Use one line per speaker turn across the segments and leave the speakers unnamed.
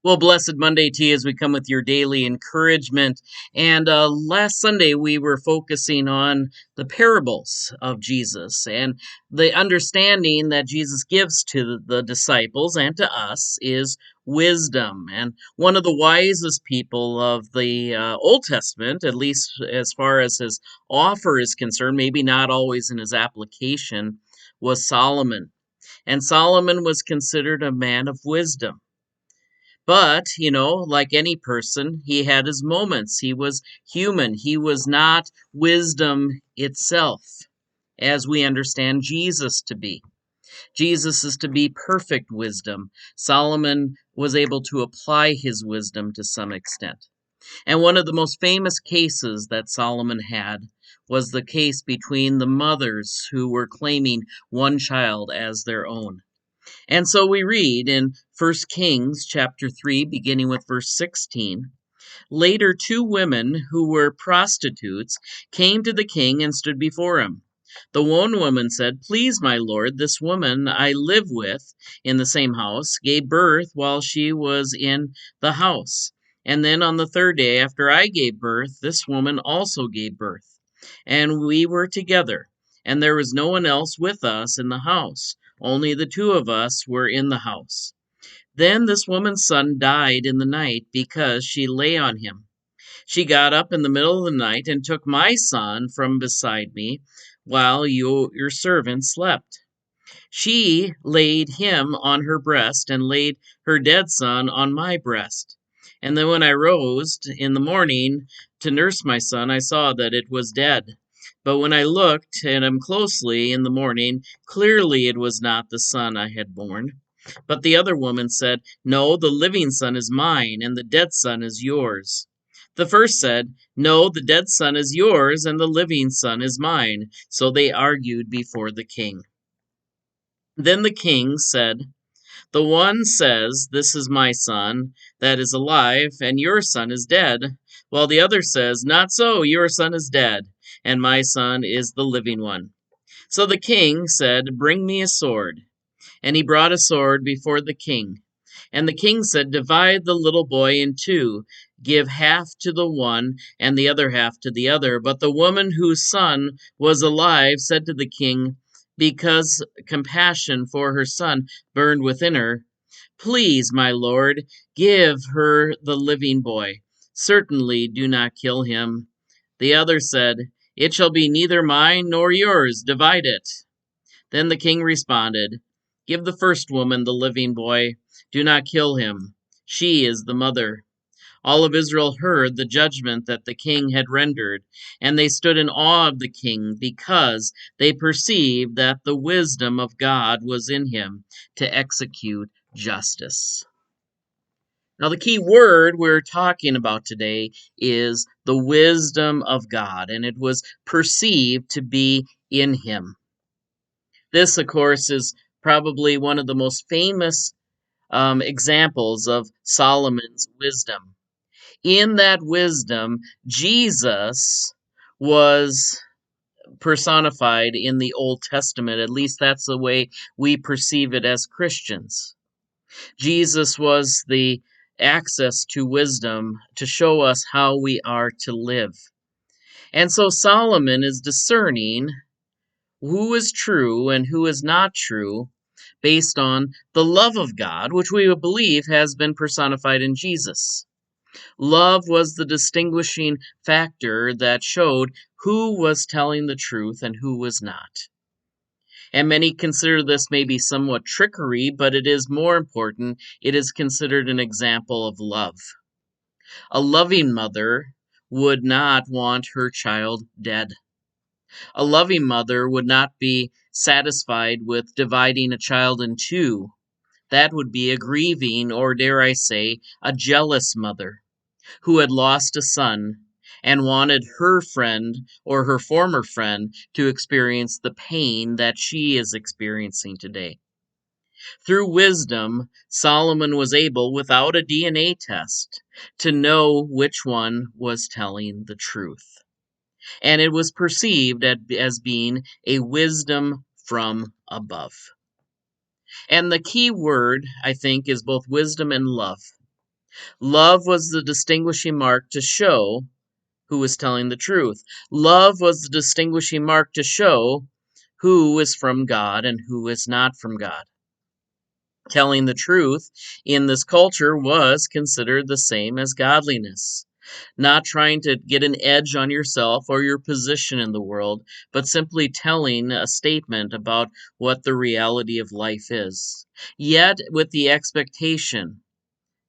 Well, blessed Monday to you as we come with your daily encouragement. And last Sunday, we were focusing on the parables of Jesus and the understanding that Jesus gives to the disciples and to us is wisdom. And one of the wisest people of the Old Testament, at least as far as his offer is concerned, maybe not always in his application, was Solomon. And Solomon was considered a man of wisdom. But, like any person, he had his moments. He was human. He was not wisdom itself, as we understand Jesus to be. Jesus is to be perfect wisdom. Solomon was able to apply his wisdom to some extent. And one of the most famous cases that Solomon had was the case between the mothers who were claiming one child as their own. And so we read in 1 Kings chapter 3, beginning with verse 16. Later, two women who were prostitutes came to the king and stood before him. The one woman said, "Please, my lord, this woman I live with in the same house gave birth while she was in the house. And then on the third day after I gave birth, this woman also gave birth. And we were together, and there was no one else with us in the house. Only the two of us were in the house. Then this woman's son died in the night because she lay on him. She got up in the middle of the night and took my son from beside me while your servant slept. She laid him on her breast and laid her dead son on my breast. And then when I rose in the morning to nurse my son, I saw that it was dead. But when I looked at him closely in the morning, clearly it was not the son I had borne. But the other woman said, "No, the living son is mine, and the dead son is yours." The first said, "No, the dead son is yours, and the living son is mine." So they argued before the king. Then the king said, "The one says, 'This is my son that is alive, and your son is dead,' while the other says, 'Not so, your son is dead, and my son is the living one.'" So the king said, "Bring me a sword." And he brought a sword before the king. And the king said, "Divide the little boy in two. Give half to the one, and the other half to the other." But the woman whose son was alive said to the king, because compassion for her son burned within her, "Please, my lord, give her the living boy. Certainly do not kill him." The other said, "It shall be neither mine nor yours. Divide it." Then the king responded, "Give the first woman the living boy. Do not kill him. She is the mother." All of Israel heard the judgment that the king had rendered, and they stood in awe of the king because they perceived that the wisdom of God was in him to execute justice. Now, the key word we're talking about today is the wisdom of God, and it was perceived to be in him. This, of course, is probably one of the most famous examples of Solomon's wisdom. In that wisdom, Jesus was personified in the Old Testament. At least that's the way we perceive it as Christians. Jesus was the access to wisdom to show us how we are to live. And so Solomon is discerning who is true and who is not true based on the love of God, which we believe has been personified in Jesus. Love was the distinguishing factor that showed who was telling the truth and who was not. And many consider this maybe somewhat trickery, but it is more important. It is considered an example of love. A loving mother would not want her child dead. A loving mother would not be satisfied with dividing a child in two. That would be a grieving, or dare I say, a jealous mother who had lost a son and wanted her friend or her former friend to experience the pain that she is experiencing today. Through wisdom, Solomon was able, without a DNA test, to know which one was telling the truth. And it was perceived as being a wisdom from above. And the key word, I think, is both wisdom and love. Love was the distinguishing mark to show who was telling the truth. Love was the distinguishing mark to show who is from God and who is not from God. Telling the truth in this culture was considered the same as godliness. Not trying to get an edge on yourself or your position in the world, but simply telling a statement about what the reality of life is. Yet with the expectation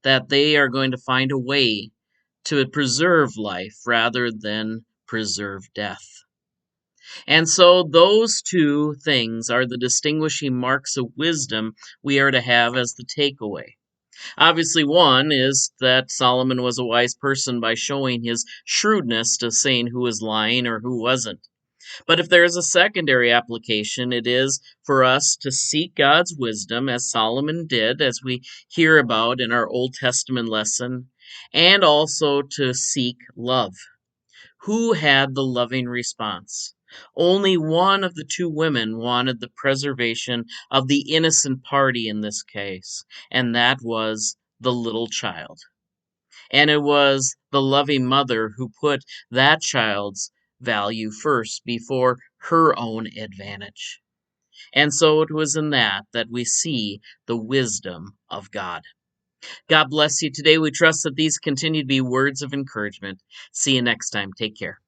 that they are going to find a way to preserve life rather than preserve death. And so those two things are the distinguishing marks of wisdom we are to have as the takeaway. Obviously, one is that Solomon was a wise person by showing his shrewdness to saying who was lying or who wasn't. But if there is a secondary application, it is for us to seek God's wisdom, as Solomon did, as we hear about in our Old Testament lesson, and also to seek love. Who had the loving response? Only one of the two women wanted the preservation of the innocent party in this case, and that was the little child. And it was the loving mother who put that child's value first before her own advantage. And so it was in that we see the wisdom of God. God bless you today. We trust that these continue to be words of encouragement. See you next time. Take care.